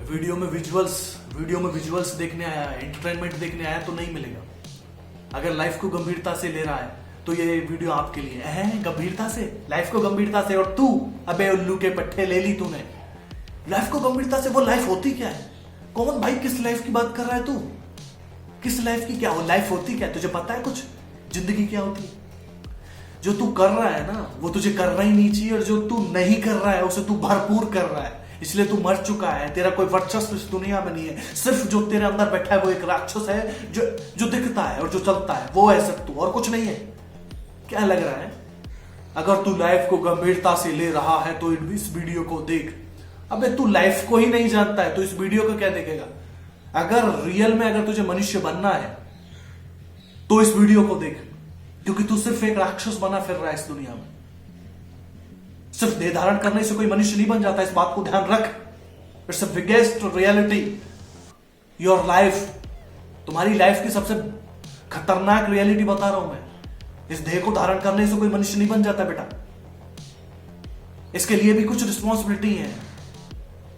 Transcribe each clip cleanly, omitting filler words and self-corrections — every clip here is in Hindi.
वीडियो में विजुअल्स देखने आया है, एंटरटेनमेंट देखने आया तो नहीं मिलेगा। अगर लाइफ को गंभीरता से ले रहा है तो ये वीडियो आपके लिए है। गंभीरता से, लाइफ को गंभीरता से। और तू अबे उल्लू के पट्टे ले ली तूने लाइफ को गंभीरता से। वो लाइफ होती क्या है? कौन भाई, किस लाइफ की बात कर रहा है तू? किस लाइफ की क्या वो लाइफ होती क्या है? तुझे पता है कुछ जिंदगी क्या होती है? जो तू कर रहा है ना वो तुझे करना ही नहीं चाहिए, और जो तू नहीं कर रहा है उसे तू भरपूर कर रहा है, इसलिए तू मर चुका है। तेरा कोई वर्चस्व इस दुनिया में नहीं है। सिर्फ जो तेरे अंदर बैठा है वो एक राक्षस है जो दिखता है और जो चलता है, वो है सिर्फ तू, और कुछ नहीं है। क्या लग रहा है? अगर तू लाइफ को गंभीरता से ले रहा है तो इस वीडियो को देख। अबे तू लाइफ को ही नहीं जानता है तो इस वीडियो को क्या देखेगा? अगर रियल में अगर तुझे मनुष्य बनना है तो इस वीडियो को देख, क्योंकि तू सिर्फ एक राक्षस बना फिर रहा है इस दुनिया में। सिर्फ देह धारण करने से कोई मनुष्य नहीं बन जाता, इस बात को ध्यान रख। It's the biggest reality. Your life, तुम्हारी लाइफ की सबसे खतरनाक रियलिटी बता रहा हूं मैं। इस देह को धारण करने से कोई मनुष्य नहीं बन जाता बेटा, इसके लिए भी कुछ रिस्पॉन्सिबिलिटी है।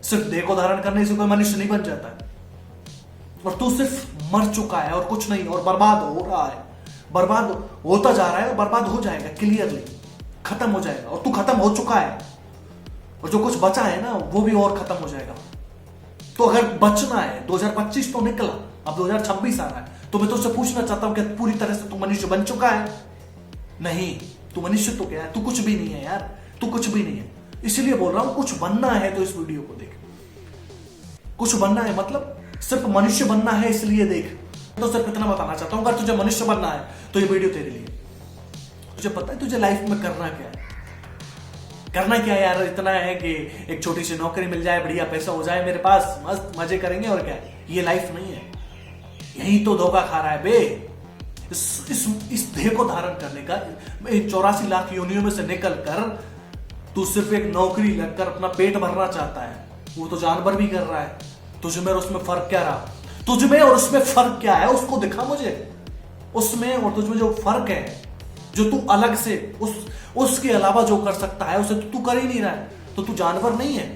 सिर्फ देह को धारण करने से कोई मनुष्य नहीं बन जाता है। और तू सिर्फ मर चुका है और कुछ नहीं, और बर्बाद हो रहा है, बर्बाद होता जा रहा है, और बर्बाद हो जाएगा, क्लियरली खत्म हो जाएगा। और तू खत्म हो चुका है, और जो कुछ बचा है ना वो भी और खत्म हो जाएगा। तो अगर बचना है, 2025 तो निकला, अब 2026 आ रहा है, तो मैं तुझसे पूछना चाहता हूं कि पूरी तरह से तू मनुष्य बन चुका है? नहीं, तू मनुष्य तो क्या है, तू कुछ भी नहीं है यार, तू कुछ भी नहीं है। इसलिए बोल रहा हूं, कुछ बनना है तो इस वीडियो को देख। कुछ बनना है मतलब सिर्फ मनुष्य बनना है इसलिए देख। तो सिर्फ इतना बताना चाहता हूं, अगर तुझे मनुष्य बनना है तो ये वीडियो तेरे लिए। तुझे पता है तुझे लाइफ में करना क्या है? करना क्या है यार? इतना है कि एक छोटी सी नौकरी मिल जाए, बढ़िया पैसा हो जाए मेरे पास, मस्त मजे करेंगे, और क्या? ये लाइफ नहीं है। यही तो धोखा खा रहा है बे। इस देह को धारण करने का 84 लाख योनियों में से निकल कर तू सिर्फ एक नौकरी लगकर अपना पेट भरना चाहता है। वो तो जानवर भी कर रहा है। तुझ में और उसमें फर्क क्या रहा? तुझ में और उसमें फर्क क्या है उसको दिखा मुझे। उसमें और तुझ में जो फर्क है, जो तू अलग से उसके अलावा जो कर सकता है उसे तू कर ही नहीं रहा है, तो तू जानवर नहीं है।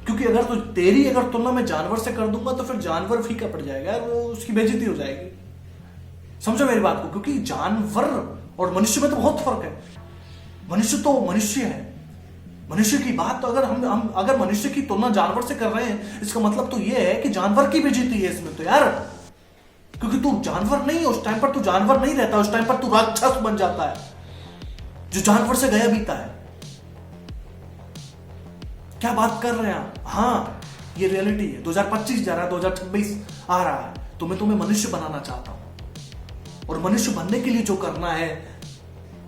क्योंकि अगर तू तेरी अगर तुलना में जानवर से कर दूंगा तो फिर जानवर फीका पड़ जाएगा, वो उसकी बेइज्जती हो जाएगी। समझो मेरी बात को, क्योंकि जानवर और मनुष्य में तो बहुत फर्क है। मनुष्य तो मनुष्य है। मनुष्य की बात तो हम अगर मनुष्य की तुलना जानवर से कर रहे हैं, इसका मतलब तो यह है कि जानवर की बेइज्जती है इसमें तो यार। क्योंकि तू जानवर नहीं है, उस टाइम पर तू जानवर नहीं रहता, उस टाइम पर तू राक्षस बन जाता है जो जानवर से गया बीता है। क्या बात कर रहे हैं आप? हाँ, ये रियलिटी है। 2025 जा रहा है, 2026 आ रहा है, तो मैं तुम्हें मनुष्य बनाना चाहता हूं, और मनुष्य बनने के लिए जो करना है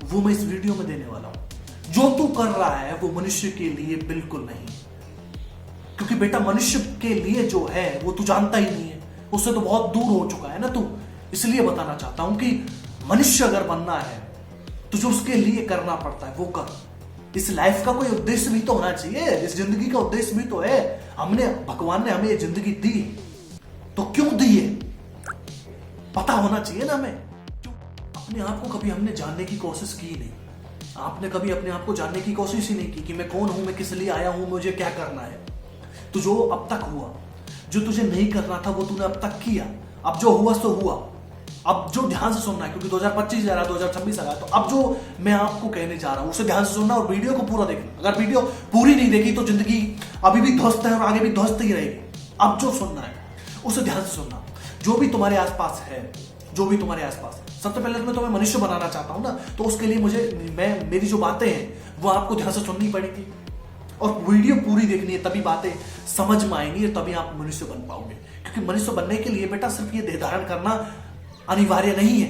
वो मैं इस वीडियो में देने वाला हूं। जो तू कर रहा है वो मनुष्य के लिए बिल्कुल नहीं, क्योंकि बेटा मनुष्य के लिए जो है वो तू जानता ही नहीं है, उससे तो बहुत दूर हो चुका है ना तू। इसलिए बताना चाहता हूं कि मनुष्य अगर बनना है तो जो उसके लिए करना पड़ता है वो कर। इस लाइफ का कोई उद्देश्य भी तो होना चाहिए, इस जिंदगी का उद्देश्य भी तो है। भगवान ने हमें ये जिंदगी दी, तो क्यों दी है पता होना चाहिए ना हमें। अपने आप को कभी हमने जानने की कोशिश की नहीं। आपने कभी अपने आप को जानने की कोशिश ही नहीं की कि मैं कौन हूं, मैं किस लिए आया हूं, मुझे क्या करना है। तो जो अब तक हुआ, जो तुझे नहीं करना था वो तूने अब तक किया। अब जो हुआ सो हुआ। अब जो ध्यान से सुनना है, क्योंकि 2025 जा रहा है, 2026 आ रहा है, तो अब जो मैं आपको कहने जा रहा हूं उसे ध्यान से सुनना और वीडियो को पूरा देखना। अगर वीडियो पूरी नहीं देखी तो जिंदगी अभी भी ध्वस्त है और आगे भी ध्वस्त ही रहेगी। अब जो सुनना है उसे ध्यान से सुनना। जो भी तुम्हारे आसपास है, जो भी तुम्हारे आसपास है, सबसे पहले तो मैं तुम्हें मनुष्य बनाना चाहता हूं ना, तो उसके लिए मेरी जो बातें हैं वो आपको ध्यान से सुननी पड़ेगी, और वीडियो पूरी देखनी है, तभी बातें समझ में आएंगी, तभी आप मनुष्य बन पाओगे। क्योंकि मनुष्य बनने के लिए बेटा सिर्फ ये देह धारण करना अनिवार्य नहीं है,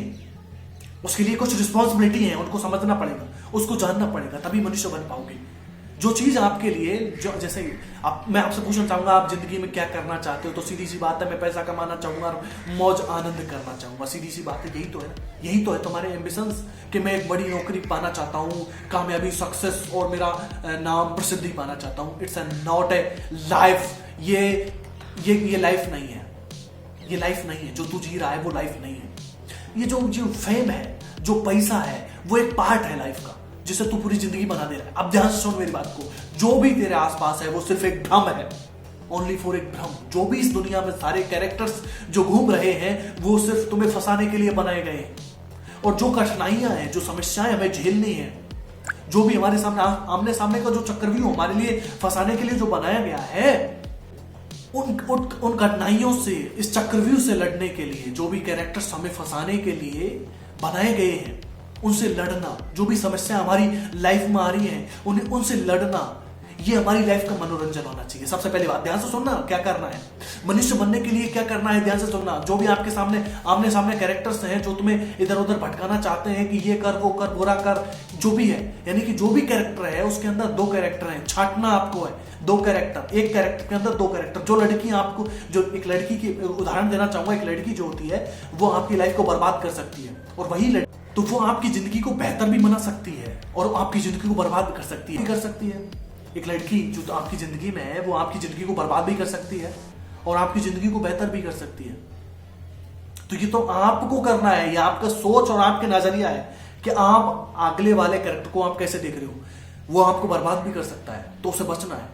उसके लिए कुछ रिस्पॉन्सिबिलिटी है, उनको समझना पड़ेगा, उसको जानना पड़ेगा, तभी मनुष्य बन पाओगे। जो चीज आपके लिए जैसे मैं आपसे पूछना चाहूंगा आप जिंदगी में क्या करना चाहते हो, तो सीधी सी बात है मैं पैसा कमाना चाहूंगा और मौज आनंद करना चाहूंगा। सीधी सी बात है, यही तो है तुम्हारे एम्बिशंस कि मैं एक बड़ी नौकरी पाना चाहता हूँ, कामयाबी, सक्सेस और मेरा नाम, प्रसिद्धि पाना चाहता हूँ। It's not a life. ये लाइफ नहीं है। ये लाइफ नहीं है। जो तू जी रहा है वो लाइफ नहीं है। ये जो फेम है, जो पैसा है, वो एक पार्ट है लाइफ का, जिसे तू पूरी जिंदगी बना दे रहा है। अब ध्यान से सुन मेरी बात को। जो भी तेरे आसपास है वो सिर्फ एक भ्रम है। ओनली फॉर एक भ्रम। जो भी इस दुनिया में सारे कैरेक्टर्स जो घूम रहे हैं वो सिर्फ तुम्हें फंसाने के लिए बनाए गए हैं। और जो कठिनाइयां हैं, जो समस्याएं हमें झेलनी है, जो भी हमारे सामने आमने सामने का जो चक्रव्यूह हमारे लिए फंसाने के लिए जो बनाया गया है, उन कठिनाइयों से, इस चक्रव्यूह से लड़ने के लिए जो भी कैरेक्टर्स हमें फंसाने के लिए बनाए गए हैं, उनसे लड़ना, जो भी समस्या हमारी लाइफ में आ रही है उनसे लड़ना, ये हमारी लाइफ का मनोरंजन होना चाहिए। सबसे पहली बात, ध्यान से सुनना क्या करना है, मनुष्य बनने के लिए क्या करना है, ध्यान से सुनना। जो भी आपके सामने आमने सामने कैरेक्टर्स हैं जो तुम्हें इधर उधर भटकाना चाहते हैं कि ये कर, वो कर, बुरा कर, जो भी है, यानी कि जो भी कैरेक्टर है उसके अंदर दो कैरेक्टर हैं, छांटना आपको है। दो कैरेक्टर, एक कैरेक्टर के अंदर दो कैरेक्टर। जो लड़की आपको, जो एक लड़की की उदाहरण देना चाहूंगा, एक लड़की जो होती है वो आपकी लाइफ को बर्बाद कर सकती है, और वही लड़की तो वो आपकी जिंदगी को बेहतर भी बना सकती है और आपकी जिंदगी को बर्बाद कर सकती है। एक लड़की जो आपकी जिंदगी में है वो आपकी जिंदगी को बर्बाद भी कर सकती है और आपकी जिंदगी को बेहतर भी कर सकती है। तो ये तो आपको करना है, ये आपका सोच और आपके नजरिया है कि आप अगले वाले कैरेक्टर को आप कैसे देख रहे हो। वो आपको बर्बाद भी कर सकता है, तो उसे बचना है।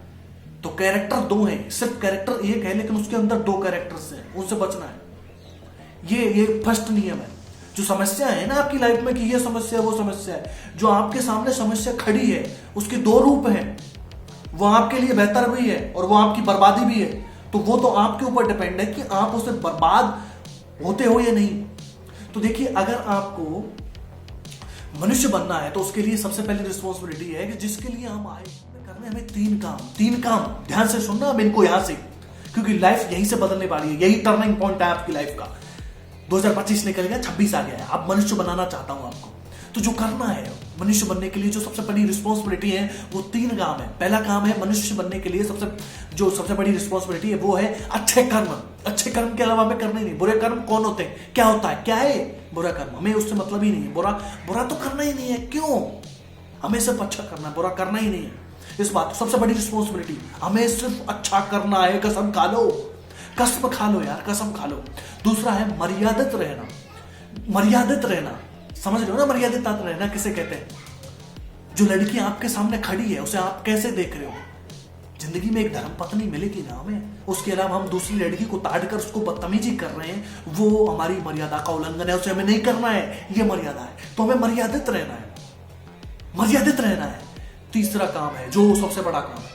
तो कैरेक्टर दो हैं, सिर्फ कैरेक्टर एक है लेकिन उसके अंदर दो कैरेक्टर्स हैं, उनसे बचना है। ये फर्स्ट नियम है। जो समस्या है ना आपकी लाइफ में कि ये समस्या है, वो समस्या है, जो आपके सामने समस्या खड़ी है उसके दो रूप हैं। वो आपके लिए बेहतर भी है और वो आपकी बर्बादी भी है। तो वो तो आपके ऊपर डिपेंड है कि आप उससे बर्बाद होते हो या नहीं। तो देखिए, अगर आपको मनुष्य बनना है तो उसके लिए सबसे पहली रिस्पॉन्सिबिलिटी है कि जिसके लिए हम आए करने, हमें तीन काम ध्यान से सुनना अब इनको यहां से, क्योंकि लाइफ यहीं से बदलने वाली है। यही टर्निंग पॉइंट है आपकी लाइफ का। 2025 निकल गया, 26 आ गया है। अब मनुष्य बनाना चाहता हूं आपको, तो जो करना है मनुष्य बनने के लिए जो सबसे बड़ी रिस्पॉन्सिबिलिटी है वो तीन काम है। पहला काम है मनुष्य बनने के लिए सबसे बड़ी रिस्पॉन्सिबिलिटी है वो है अच्छे कर्म। अच्छे कर्म के अलावा हमें करने नहीं। बुरे कर्म कौन होते हैं, क्या होता है, क्या है बुरा कर्म, हमें उससे मतलब ही नहीं है। बुरा तो करना ही नहीं है। क्यों? हमें सिर्फ अच्छा करना है, बुरा करना ही नहीं है। इस बात सबसे बड़ी रिस्पॉन्सिबिलिटी, हमें सिर्फ अच्छा करना है। कसम खा लो, कसम खा लो यार, कसम खा लो। दूसरा है मर्यादित रहना। मर्यादित रहना, समझ रहे हो ना, मर्यादित रहना किसे कहते हैं? जो लड़की आपके सामने खड़ी है उसे आप कैसे देख रहे हो? जिंदगी में एक धर्म पत्नी मिलेगी ना हमें, उसके अलावा हम दूसरी लड़की को ताड़ कर उसको बदतमीजी कर रहे हैं, वो हमारी मर्यादा का उल्लंघन है, उसे हमें नहीं करना है। ये मर्यादा है, तो हमें मर्यादित रहना है, मर्यादित रहना है। तीसरा काम है जो सबसे बड़ा काम है,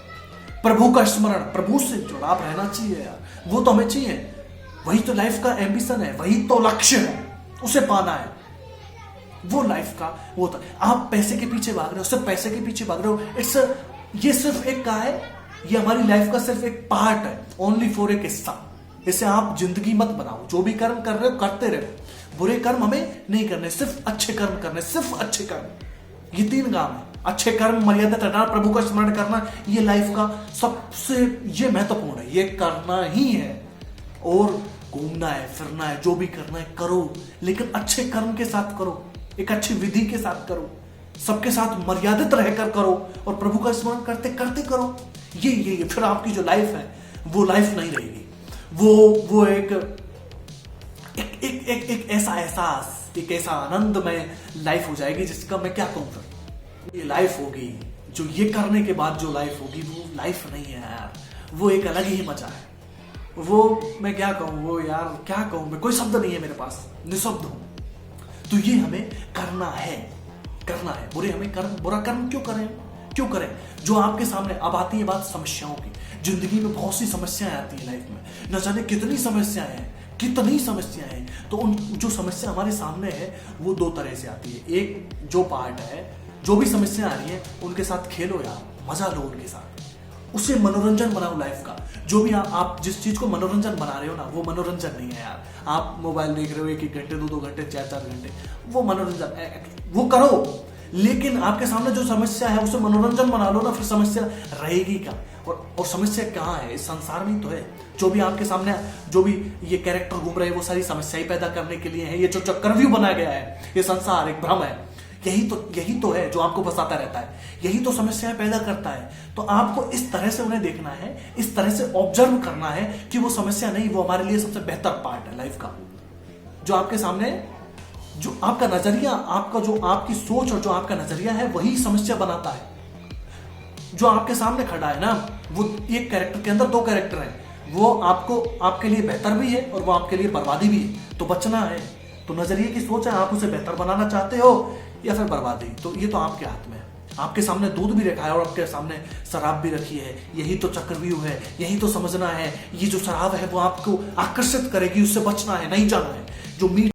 प्रभु का स्मरण। प्रभु से जुड़ाव रहना चाहिए यार, वो तो हमें चाहिए। वही तो लाइफ का एम्बिशन है, वही तो लक्ष्य है, उसे पाना है। वो लाइफ का वो था। आप पैसे के पीछे भाग रहे हो, सिर्फ पैसे के पीछे भाग रहे हो। ये सिर्फ एक का है, ये हमारी लाइफ का सिर्फ एक पार्ट है, ओनली फॉर एक हिस्सा। इसे आप जिंदगी मत बनाओ। जो भी कर्म कर रहे हो करते रहो, बुरे कर्म हमें नहीं करने, सिर्फ अच्छे कर्म करने, सिर्फ अच्छे कर्म। ये तीन काम है, अच्छे कर्म, मर्यादित रहना, प्रभु का स्मरण करना। ये लाइफ का सबसे ये महत्वपूर्ण है, ये करना ही है। और घूमना है, फिरना है, जो भी करना है करो, लेकिन अच्छे कर्म के साथ करो, एक अच्छी विधि के साथ करो, सबके साथ मर्यादित रहकर करो और प्रभु का स्मरण करते करते करो। ये फिर आपकी जो लाइफ है वो लाइफ नहीं रहेगी। वो एक ऐसा एहसास, एक ऐसा आनंदमय लाइफ हो जाएगी जिसका मैं क्या कहूं। फिर ये लाइफ होगी जो ये करने के बाद जो लाइफ होगी वो लाइफ नहीं है यार, वो एक अलग ही मजा है। वो मैं क्या कहूं, वो यार क्या कहूं मैं, कोई शब्द नहीं है मेरे पास, निशब्द हूं। तो ये हमें करना है। बुरे हमें बुरा कर्म क्यों करें? जो आपके सामने अब आती है बात समस्याओं की। जिंदगी में बहुत सी समस्याएं आती है लाइफ में, न जाने कितनी समस्याएं हैं। तो उन जो समस्या हमारे सामने है वो दो तरह से आती है। एक जो पार्ट है, जो भी समस्या आ रही है उनके साथ खेलो यार, मजा लो उनके साथ, उसे मनोरंजन बनाओ लाइफ का। जो भी आप जिस चीज को मनोरंजन बना रहे हो ना, वो मनोरंजन नहीं है यार। आप मोबाइल देख रहे हो 1-1 घंटे, 2-2 घंटे, 4-4 घंटे, वो मनोरंजन, वो करो। लेकिन आपके सामने जो समस्या है उसे मनोरंजन बना लो ना, फिर समस्या रहेगी क्या? और समस्या कहाँ है? इस संसार में ही तो है। जो भी आपके सामने, जो भी ये कैरेक्टर घूम रहे हैं वो सारी समस्याएं पैदा करने के लिए है। ये जो चक्रव्यूह बनाया गया है, ये संसार एक भ्रम है। यही तो है जो आपको फंसाता रहता है, यही तो समस्याएं पैदा करता है। तो आपको इस तरह से उन्हें देखना है, इस तरह से ऑब्जर्व करना है कि वो समस्या नहीं, वो हमारे लिए सबसे बेहतर पार्ट है लाइफ का। जो आपके सामने, जो आपका नजरिया, आपका जो आपकी सोच और जो आपका नजरिया है वही समस्या बनाता है। जो आपके सामने खड़ा है ना, वो एक कैरेक्टर के अंदर दो कैरेक्टर हैं, वो आपको आपके लिए बेहतर भी है और वो आपके लिए बर्बादी भी है। तो बचना है तो नजरिए की सोच है, आप उसे बेहतर बनाना चाहते हो या फिर बर्बादी, तो ये तो आपके हाथ में है। आपके सामने दूध भी रखा है और आपके सामने शराब भी रखी है, यही तो चक्रव्यूह है, यही तो समझना है। ये जो शराब है वो आपको आकर्षित करेगी, उससे बचना है, नहीं जाना है। जो मीठ